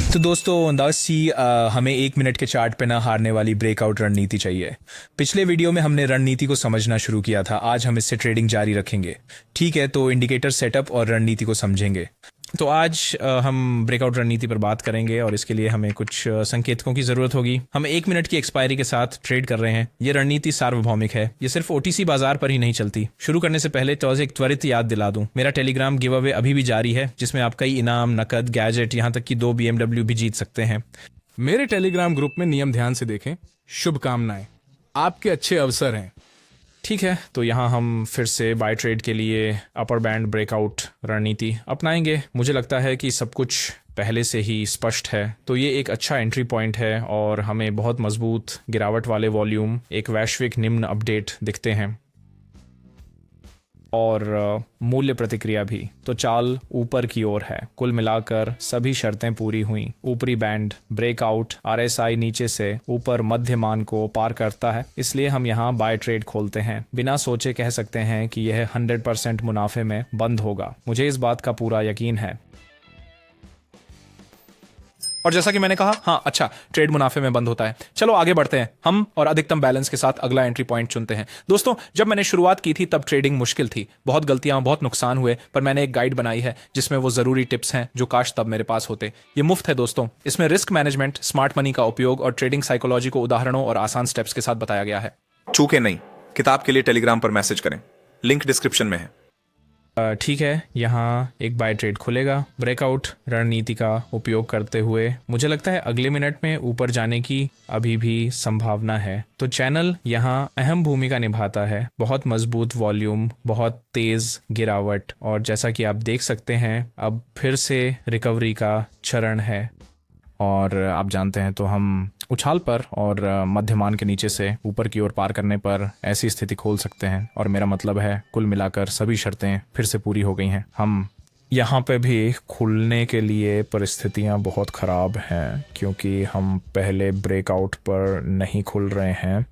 तो दोस्तों दास सी हमें 1 मिनट के चार्ट पे ना हारने वाली ब्रेकआउट रणनीति चाहिए। पिछले वीडियो में हमने रणनीति को समझना शुरू किया था, आज हम इससे ट्रेडिंग जारी रखेंगे। ठीक है, तो इंडिकेटर सेटअप और रणनीति को समझेंगे। तो आज हम ब्रेकआउट रणनीति पर बात करेंगे और इसके लिए हमें कुछ संकेतकों की ज़रूरत होगी। हम 1 मिनट की एक्सपायरी के साथ ट्रेड कर रहे हैं। ये रणनीति सार्वभौमिक है, ये सिर्फ ओटीसी बाजार पर ही नहीं चलती। शुरू करने से पहले तो एक त्वरित याद दिला दूं, मेरा टेलीग्राम गिव अवे अभी भी जारी है, जिसमें आप कई इनाम, नकद, गैजेट, यहाँ तक कि 2 BMW भी जीत सकते हैं। मेरे टेलीग्राम ग्रुप में नियम ध्यान से देखें। शुभकामनाएं, आपके अच्छे अवसर हैं। ठीक है, तो यहाँ हम फिर से बाय ट्रेड के लिए अपर बैंड ब्रेकआउट रणनीति अपनाएंगे। मुझे लगता है कि सब कुछ पहले से ही स्पष्ट है, तो ये एक अच्छा एंट्री पॉइंट है और हमें बहुत मजबूत गिरावट वाले वॉल्यूम, एक वैश्विक निम्न अपडेट दिखते हैं और मूल्य प्रतिक्रिया भी। तो चाल ऊपर की ओर है। कुल मिलाकर सभी शर्तें पूरी हुई। ऊपरी बैंड ब्रेकआउट, RSI नीचे से ऊपर मध्य मान को पार करता है, इसलिए हम यहाँ बाय ट्रेड खोलते हैं। बिना सोचे कह सकते हैं कि यह 100% मुनाफे में बंद होगा। मुझे इस बात का पूरा यकीन है। और जैसा कि मैंने कहा, हाँ अच्छा, ट्रेड मुनाफे में बंद होता है। चलो आगे बढ़ते हैं हम और अधिकतम बैलेंस के साथ अगला एंट्री पॉइंट चुनते हैं। दोस्तों, जब मैंने शुरुआत की थी तब ट्रेडिंग मुश्किल थी, बहुत गलतियां, बहुत नुकसान हुए, पर मैंने एक गाइड बनाई है जिसमें वो जरूरी टिप्स हैं जो काश तब मेरे पास होते। ये मुफ्त है दोस्तों। इसमें रिस्क मैनेजमेंट, स्मार्ट मनी का उपयोग और ट्रेडिंग साइकोलॉजी को उदाहरणों और आसान स्टेप्स के साथ बताया गया है। चूके नहीं, किताब के लिए टेलीग्राम पर मैसेज करें, लिंक डिस्क्रिप्शन में है। ठीक है, यहाँ एक बाय ट्रेड खुलेगा ब्रेकआउट रणनीति का उपयोग करते हुए। मुझे लगता है अगले मिनट में ऊपर जाने की अभी भी संभावना है। तो चैनल यहाँ अहम भूमिका निभाता है। बहुत मजबूत वॉल्यूम, बहुत तेज गिरावट, और जैसा कि आप देख सकते हैं अब फिर से रिकवरी का चरण है। और आप जानते हैं, तो हम उछाल पर और मध्यमान के नीचे से ऊपर की ओर पार करने पर ऐसी स्थिति खोल सकते हैं। और मेरा मतलब है कुल मिलाकर सभी शर्तें फिर से पूरी हो गई हैं। हम यहाँ पे भी खुलने के लिए परिस्थितियाँ बहुत ख़राब हैं, क्योंकि हम पहले ब्रेकआउट पर नहीं खुल रहे हैं।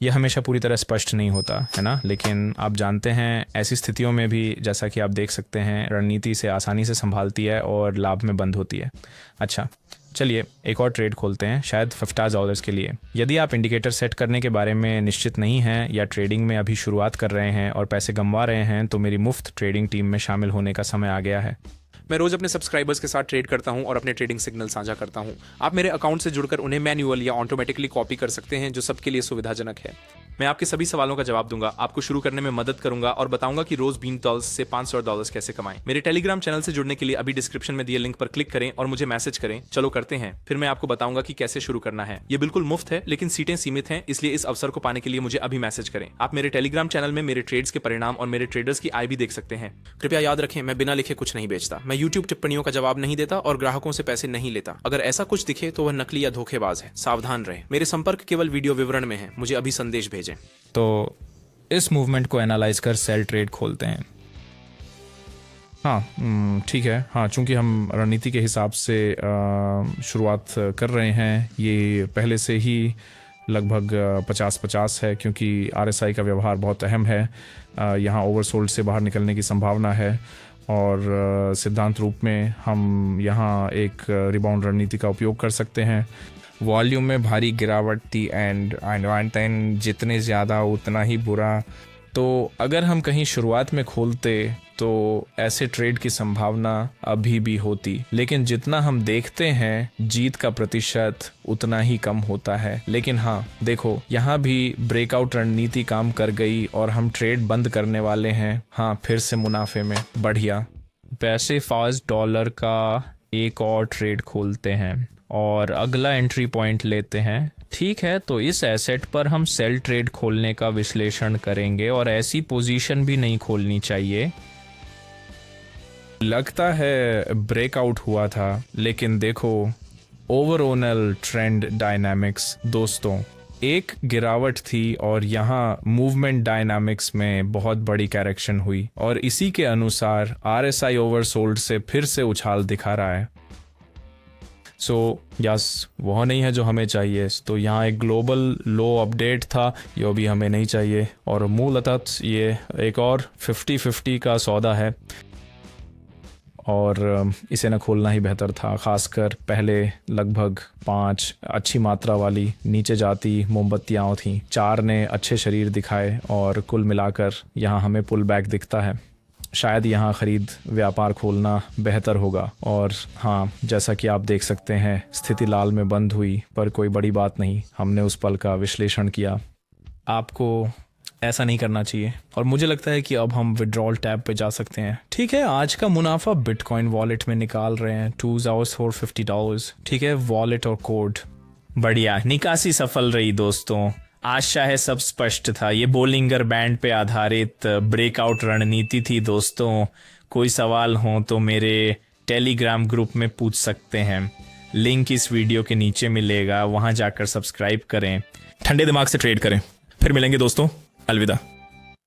यह हमेशा पूरी तरह स्पष्ट नहीं होता है ना, लेकिन आप जानते हैं ऐसी स्थितियों में भी, जैसा कि आप देख सकते हैं, रणनीति से आसानी से संभालती है और लाभ में बंद होती है। अच्छा, चलिए एक और ट्रेड खोलते हैं, शायद $50 के लिए। यदि आप इंडिकेटर सेट करने के बारे में निश्चित नहीं हैं या ट्रेडिंग में अभी शुरुआत कर रहे हैं और पैसे गंवा रहे हैं, तो मेरी मुफ्त ट्रेडिंग टीम में शामिल होने का समय आ गया है। मैं रोज अपने सब्सक्राइबर्स के साथ ट्रेड करता हूं और अपने ट्रेडिंग सिग्नल साझा करता हूं। आप मेरे अकाउंट से जुड़कर उन्हें मैन्युअल या ऑटोमेटिकली कॉपी कर सकते हैं, जो सबके लिए सुविधाजनक है। मैं आपके सभी सवालों का जवाब दूंगा, आपको शुरू करने में मदद करूंगा और बताऊंगा कि रोज $20 से $500 कैसे कमाएं। मेरे टेलीग्राम चैनल से जुड़ने के लिए अभी डिस्क्रिप्शन में दिए लिंक पर क्लिक करें और मुझे मैसेज करें। चलो करते हैं, फिर मैं आपको बताऊंगा कि कैसे शुरू करना है। ये बिल्कुल मुफ्त है, लेकिन सीटें सीमित हैं, इसलिए इस अवसर को पाने के लिए मुझे अभी मैसेज करें। आप मेरे टेलीग्राम चैनल में मेरे ट्रेड्स के परिणाम और मेरे ट्रेडर्स की आय भी देख सकते हैं। कृपया याद रखें, मैं बिना लिखे कुछ नहीं बेचता। मैं यूट्यूब टिप्पणियों का जवाब नहीं देता और ग्राहकों से पैसे नहीं लेता। अगर ऐसा कुछ दिखे तो वह नकली या धोखेबाज है। सावधान रहें। मेरे संपर्क केवल वीडियो विवरण में है, मुझे अभी संदेश भेजें। तो इस मूवमेंट को एनालाइज कर सेल ट्रेड खोलते हैं। हाँ ठीक है। हाँ, चूंकि हम रणनीति के हिसाब से शुरुआत कर रहे हैं, ये पहले से ही लगभग 50-50 है, क्योंकि RSI का व्यवहार बहुत अहम है। यहाँ ओवरसोल्ड से बाहर निकलने की संभावना है और सिद्धांत रूप में हम यहाँ एक रिबाउंड रणनीति का उपयोग कर सकते हैं। वॉल्यूम में भारी गिरावट थी एंड जितने ज़्यादा उतना ही बुरा। तो अगर हम कहीं शुरुआत में खोलते तो ऐसे ट्रेड की संभावना अभी भी होती, लेकिन जितना हम देखते हैं जीत का प्रतिशत उतना ही कम होता है। लेकिन हाँ देखो, यहाँ भी ब्रेकआउट रणनीति काम कर गई और हम ट्रेड बंद करने वाले हैं। हाँ, फिर से मुनाफे में बढ़िया। पैसे $5 का एक और ट्रेड खोलते हैं और अगला एंट्री पॉइंट लेते हैं। ठीक है, तो इस एसेट पर हम सेल ट्रेड खोलने का विश्लेषण करेंगे और ऐसी पोजीशन भी नहीं खोलनी चाहिए। लगता है ब्रेकआउट हुआ था, लेकिन देखो ओवरऑल ट्रेंड डायनामिक्स दोस्तों, एक गिरावट थी और यहाँ मूवमेंट डायनामिक्स में बहुत बड़ी करेक्शन हुई और इसी के अनुसार RSI ओवरसोल्ड से फिर से उछाल दिखा रहा है। यस, वह नहीं है जो हमें चाहिए। तो यहाँ एक ग्लोबल लो अपडेट था, ये भी हमें नहीं चाहिए। और मूलतः ये एक और 50-50 का सौदा है और इसे न खोलना ही बेहतर था। खासकर पहले लगभग 5 अच्छी मात्रा वाली नीचे जाती मोमबत्तियाँ थीं, 4 ने अच्छे शरीर दिखाए और कुल मिलाकर यहाँ हमें पुल बैक दिखता है। शायद यहाँ ख़रीद व्यापार खोलना बेहतर होगा। और हाँ, जैसा कि आप देख सकते हैं स्थिति लाल में बंद हुई, पर कोई बड़ी बात नहीं। हमने उस पल का विश्लेषण किया। आपको ऐसा नहीं करना चाहिए और मुझे लगता है कि अब हम विड्रॉल टैब पे जा सकते हैं। ठीक है, आज का मुनाफा बिटकॉइन वॉलेट में निकाल रहे हैं, $2,450। ठीक है, वॉलेट और कोड बढ़िया, निकासी सफल रही दोस्तों। आशा है सब स्पष्ट था। ये बोलिंगर बैंड पे आधारित ब्रेकआउट रणनीति थी दोस्तों। कोई सवाल हो तो मेरे टेलीग्राम ग्रुप में पूछ सकते हैं, लिंक इस वीडियो के नीचे मिलेगा, वहां जाकर सब्सक्राइब करें, ठंडे दिमाग से ट्रेड करें। फिर मिलेंगे दोस्तों, अलविदा।